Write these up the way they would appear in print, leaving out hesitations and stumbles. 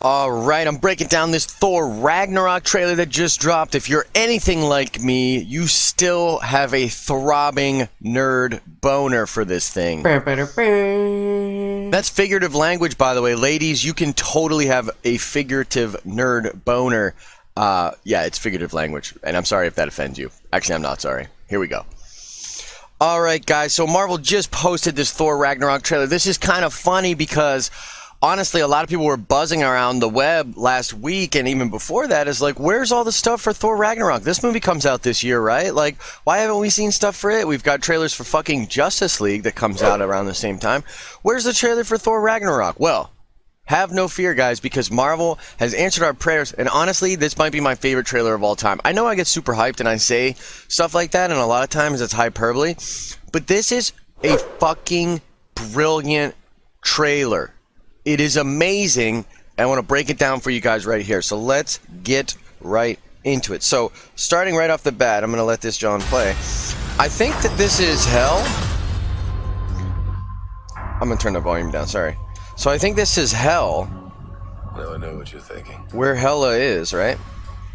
Alright, I'm breaking down this Thor Ragnarok trailer that just dropped. If you're anything like me, you still have a throbbing nerd boner for this thing. That's figurative language, by the way. Ladies, you can totally have a figurative nerd boner. Yeah, it's figurative language, and I'm sorry if that offends you. Actually, I'm not sorry. Here we go. Alright, guys, so Marvel just posted this Thor Ragnarok trailer. This is kind of funny because honestly, a lot of people were buzzing around the web last week, and even before that, is like, where's all the stuff for Thor Ragnarok? This movie comes out this year, right? Like, why haven't we seen stuff for it? We've got trailers for fucking Justice League that comes out around the same time. Where's the trailer for Thor Ragnarok? Well, have no fear, guys, because Marvel has answered our prayers, and honestly, this might be my favorite trailer of all time. I know I get super hyped and I say stuff like that, and a lot of times it's hyperbole, but this is a fucking brilliant trailer. It is amazing. I want to break it down for you guys right here. So let's get right into it. So starting right off the bat, I'm going to let this John play. I think that this is Hell. I'm going to turn the volume down, sorry. So I think this is Hell. Now I know what you're thinking. Where Hela is, right?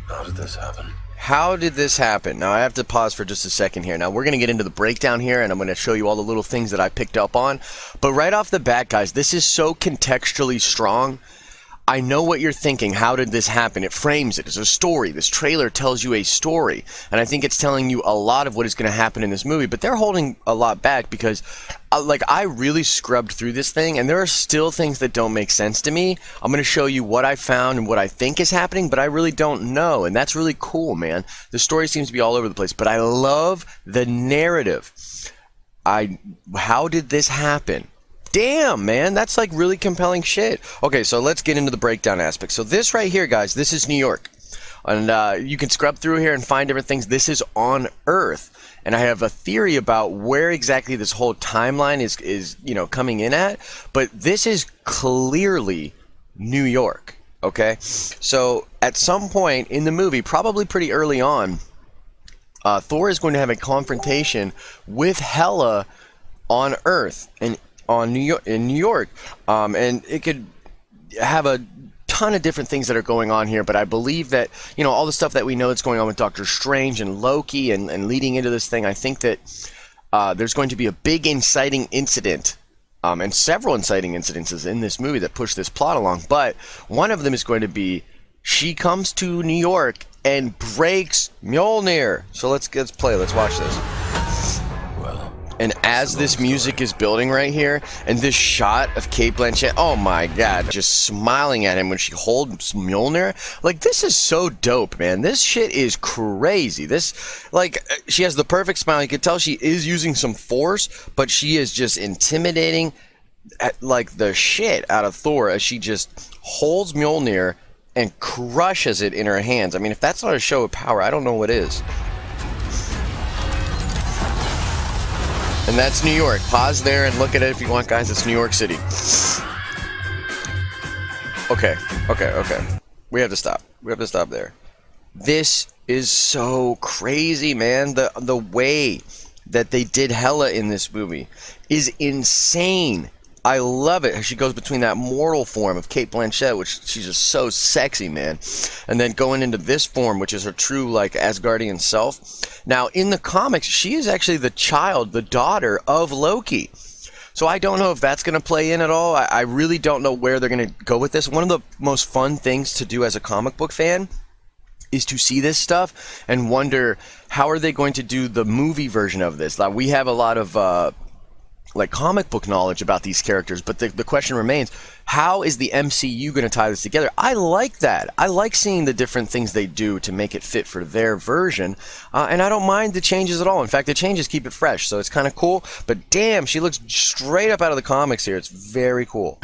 How did this happen? How did this happen? Now I have to pause for just a second here. Now we're going to get into the breakdown here, and I'm going to show you all the little things that I picked up on. But right off the bat, guys, this is so contextually strong. I know what you're thinking. How did this happen? It frames it as a story. This trailer tells you a story. And I think it's telling you a lot of what is going to happen in this movie. But they're holding a lot back because, I really scrubbed through this thing. And there are still things that don't make sense to me. I'm going to show you what I found and what I think is happening. But I really don't know. And that's really cool, man. The story seems to be all over the place. But I love the narrative. How did this happen? Damn, man, that's like really compelling shit. Okay, so let's get into the breakdown aspect. So this right here, guys, this is New York. And you can scrub through here and find different things. This is on Earth. And I have a theory about where exactly this whole timeline is coming in at. But this is clearly New York, okay? So at some point in the movie, probably pretty early on, Thor is going to have a confrontation with Hela on Earth. And in New York, and it could have a ton of different things that are going on here, but I believe that, all the stuff that we know that's going on with Doctor Strange and Loki and leading into this thing, I think that there's going to be a big inciting incident, and several inciting incidences in this movie that push this plot along, but one of them is going to be she comes to New York and breaks Mjolnir. So let's play, let's watch this. And as this music is building right here, and this shot of Kate Blanchet, oh my god, just smiling at him when she holds Mjolnir, like, this is so dope, man. This shit is crazy. This, like, she has the perfect smile. You can tell she is using some force, but she is just intimidating, like, the shit out of Thor as she just holds Mjolnir and crushes it in her hands. I mean, if that's not a show of power, I don't know what is. And that's New York. Pause there and look at it if you want, guys. It's New York City. Okay. We have to stop. We have to stop there. This is so crazy, man. The way that they did Hela in this movie is insane. I love it. She goes between that mortal form of Kate Blanchet, which she's just so sexy, man, and then going into this form, which is her true, like, Asgardian self. Now, in the comics, she is actually the daughter of Loki. So I don't know if that's going to play in at all. I really don't know where they're going to go with this. One of the most fun things to do as a comic book fan is to see this stuff and wonder, how are they going to do the movie version of this? Like, we have a lot of comic book knowledge about these characters, but the question remains, how is the MCU going to tie this together? I like that. I like seeing the different things they do to make it fit for their version, and I don't mind the changes at all. In fact, the changes keep it fresh, so it's kind of cool, but damn, she looks straight up out of the comics here. It's very cool.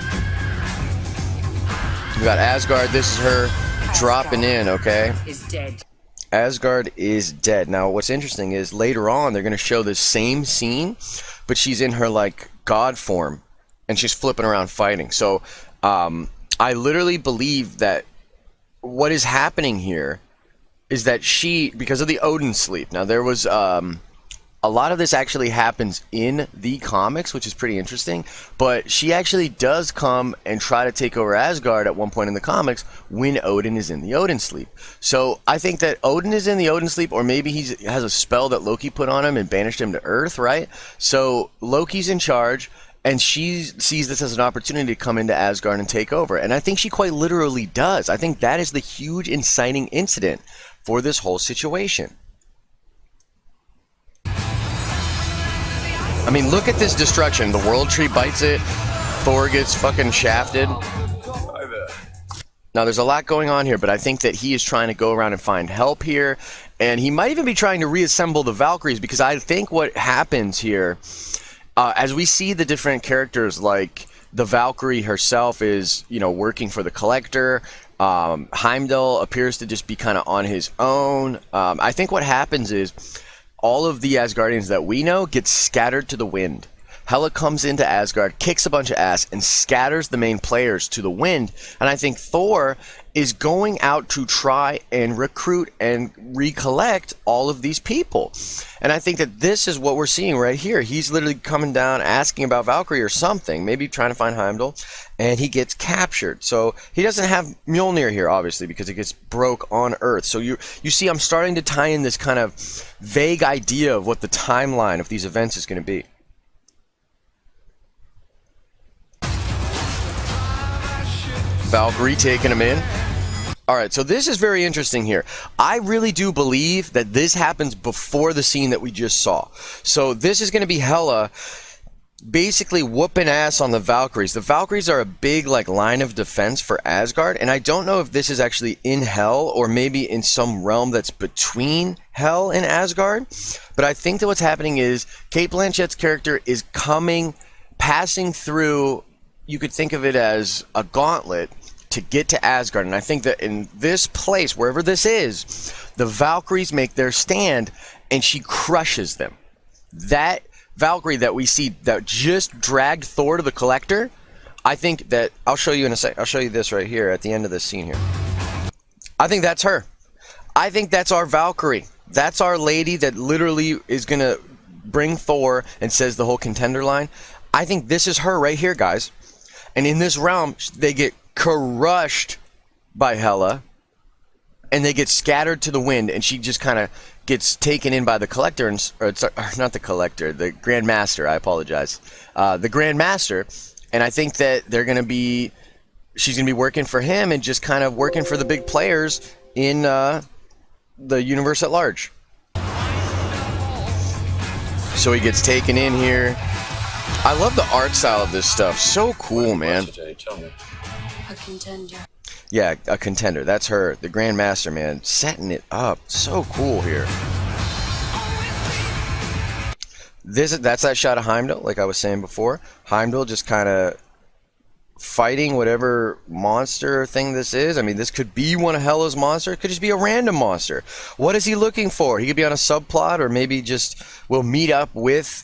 We got Asgard. This is her dropping in, okay? Is dead. Asgard is dead. Now, what's interesting is later on, they're going to show the same scene, but she's in her, like, god form, and she's flipping around fighting. So, I literally believe that what is happening here is that she, because of the Odin sleep, now there was a a lot of this actually happens in the comics, which is pretty interesting. But she actually does come and try to take over Asgard at one point in the comics when Odin is in the Odin sleep. So I think that Odin is in the Odin sleep, or maybe he has a spell that Loki put on him and banished him to Earth, right? So Loki's in charge. And she sees this as an opportunity to come into Asgard and take over. And I think she quite literally does. I think that is the huge inciting incident for this whole situation. I mean, look at this destruction. The World Tree bites it. Thor gets fucking shafted. Now, there's a lot going on here, but I think that he is trying to go around and find help here. And he might even be trying to reassemble the Valkyries, because I think what happens here... as we see the different characters, like the Valkyrie herself is, working for the Collector. Heimdall appears to just be kind of on his own. I think what happens is all of the Asgardians that we know get scattered to the wind. Hela comes into Asgard, kicks a bunch of ass, and scatters the main players to the wind. And I think Thor is going out to try and recruit and recollect all of these people. And I think that this is what we're seeing right here. He's literally coming down asking about Valkyrie or something, maybe trying to find Heimdall, and he gets captured. So he doesn't have Mjolnir here, obviously, because it gets broke on Earth. So you see, I'm starting to tie in this kind of vague idea of what the timeline of these events is going to be. Valkyrie taking him in. All right, so this is very interesting here. I really do believe that this happens before the scene that we just saw. So this is going to be Hela basically whooping ass on the Valkyries. The Valkyries are a big line of defense for Asgard, and I don't know if this is actually in Hell or maybe in some realm that's between Hell and Asgard. But I think that what's happening is Kate Blanchet's character is passing through, you could think of it as a gauntlet to get to Asgard. And I think that in this place, wherever this is, the Valkyries make their stand and she crushes them. That Valkyrie that we see that just dragged Thor to the Collector, I think that, I'll show you in a sec. I'll show you this right here at the end of this scene here. I think that's her. I think that's our Valkyrie. That's our lady that literally is going to bring Thor and says the whole contender line. I think this is her right here, guys. And in this realm, they get crushed by Hela, and they get scattered to the wind, and she just kind of gets taken in by the Collector, or not the Collector, the Grand Master, I apologize. The Grand Master, and I think that she's going to be working for him and just kind of working for the big players in the universe at large. So he gets taken in here. I love the art style of this stuff. So cool, man. A contender. Yeah, a contender. That's her. The Grand Master, man. Setting it up. So cool here. That's that shot of Heimdall, like I was saying before. Heimdall just kind of fighting whatever monster thing this is. I mean, this could be one of Hela's monsters. It could just be a random monster. What is he looking for? He could be on a subplot, or maybe just will meet up with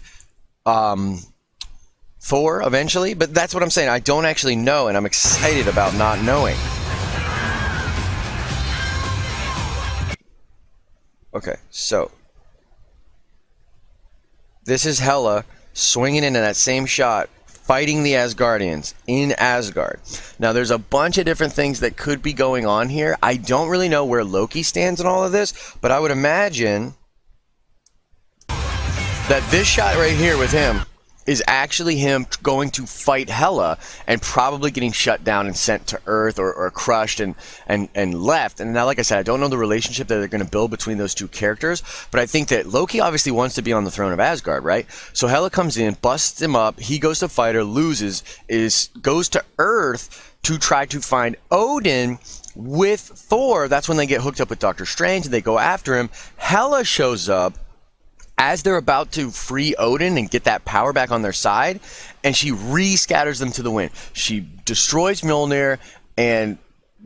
Thor eventually, but that's what I'm saying. I don't actually know, and I'm excited about not knowing. Okay, so this is Hela swinging into that same shot, fighting the Asgardians in Asgard. Now, there's a bunch of different things that could be going on here. I don't really know where Loki stands in all of this, but I would imagine that this shot right here with him is actually him going to fight Hela and probably getting shut down and sent to Earth or crushed and left. And now, like I said, I don't know the relationship that they're going to build between those two characters, but I think that Loki obviously wants to be on the throne of Asgard, right? So Hela comes in, busts him up, he goes to fight her, loses, goes to Earth to try to find Odin with Thor. That's when they get hooked up with Doctor Strange and they go after him. Hela shows up as they're about to free Odin and get that power back on their side, and she re-scatters them to the wind. She destroys Mjolnir and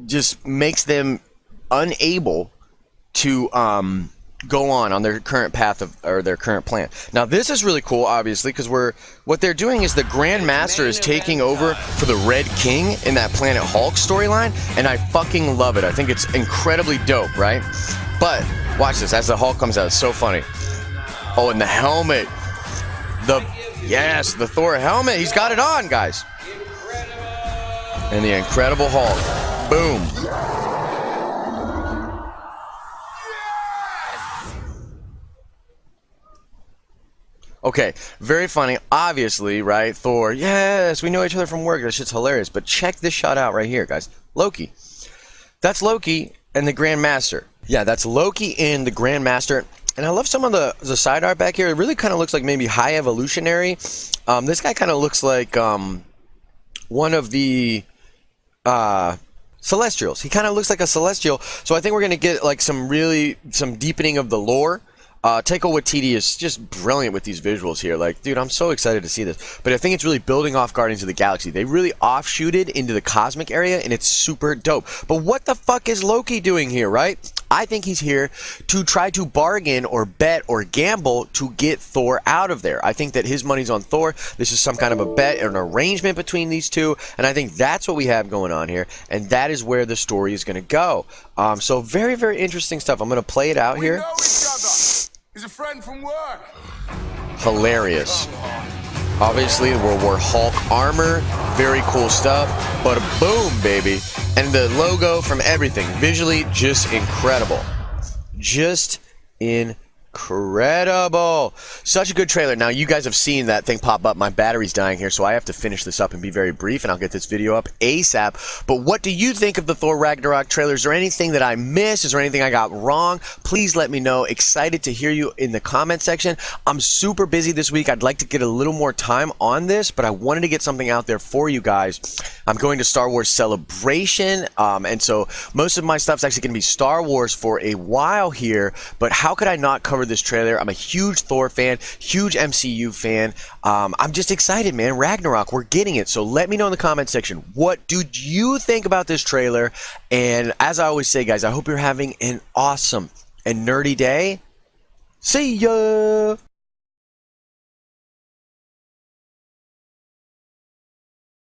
just makes them unable to go on their current path or their current plan. Now, this is really cool, obviously, because what they're doing is the Grand Master is taking over for the Red King in that Planet Hulk storyline, and I fucking love it. I think it's incredibly dope, right? But watch this as the Hulk comes out. It's so funny. Oh, and the helmet. The Thor helmet. He's got it on, guys. And the Incredible Hulk. Boom. Okay, very funny. Obviously, right? Thor, yes, we know each other from work. That shit's hilarious. But check this shot out right here, guys. Loki. That's Loki and the Grand Master. Yeah, that's Loki and the Grand Master. And I love some of the side art back here. It really kind of looks like maybe High Evolutionary. This guy kind of looks like one of the Celestials. He kind of looks like a Celestial. So I think we're going to get like some deepening of the lore. Taika Waititi is just brilliant with these visuals here. Like, dude, I'm so excited to see this. But I think it's really building off Guardians of the Galaxy. They really offshooted into the cosmic area, and it's super dope. But what the fuck is Loki doing here, right? I think he's here to try to bargain or bet or gamble to get Thor out of there. I think that his money's on Thor. This is some kind of a bet or an arrangement between these two, and I think that's what we have going on here, and that is where the story is going to go. So very, very interesting stuff. I'm going to play it out here. We know each other. He's a friend from work. Hilarious. Obviously, the World War Hulk armor, very cool stuff. But boom, baby. And the logo from everything. Visually, just incredible. Just incredible. Such a good trailer. Now, you guys have seen that thing pop up. My battery's dying here, so I have to finish this up and be very brief, and I'll get this video up ASAP. But what do you think of the Thor Ragnarok trailer? Is there anything that I missed? Is there anything I got wrong? Please let me know. Excited to hear you in the comment section. I'm super busy this week. I'd like to get a little more time on this, but I wanted to get something out there for you guys. I'm going to Star Wars Celebration, and so most of my stuff's actually going to be Star Wars for a while here, but how could I not cover this trailer? I'm a huge Thor fan, huge MCU fan. I'm just excited, man. Ragnarok, we're getting it. So let me know in the comment section, what do you think about this trailer? And as I always say, guys, I hope you're having an awesome and nerdy day. See ya!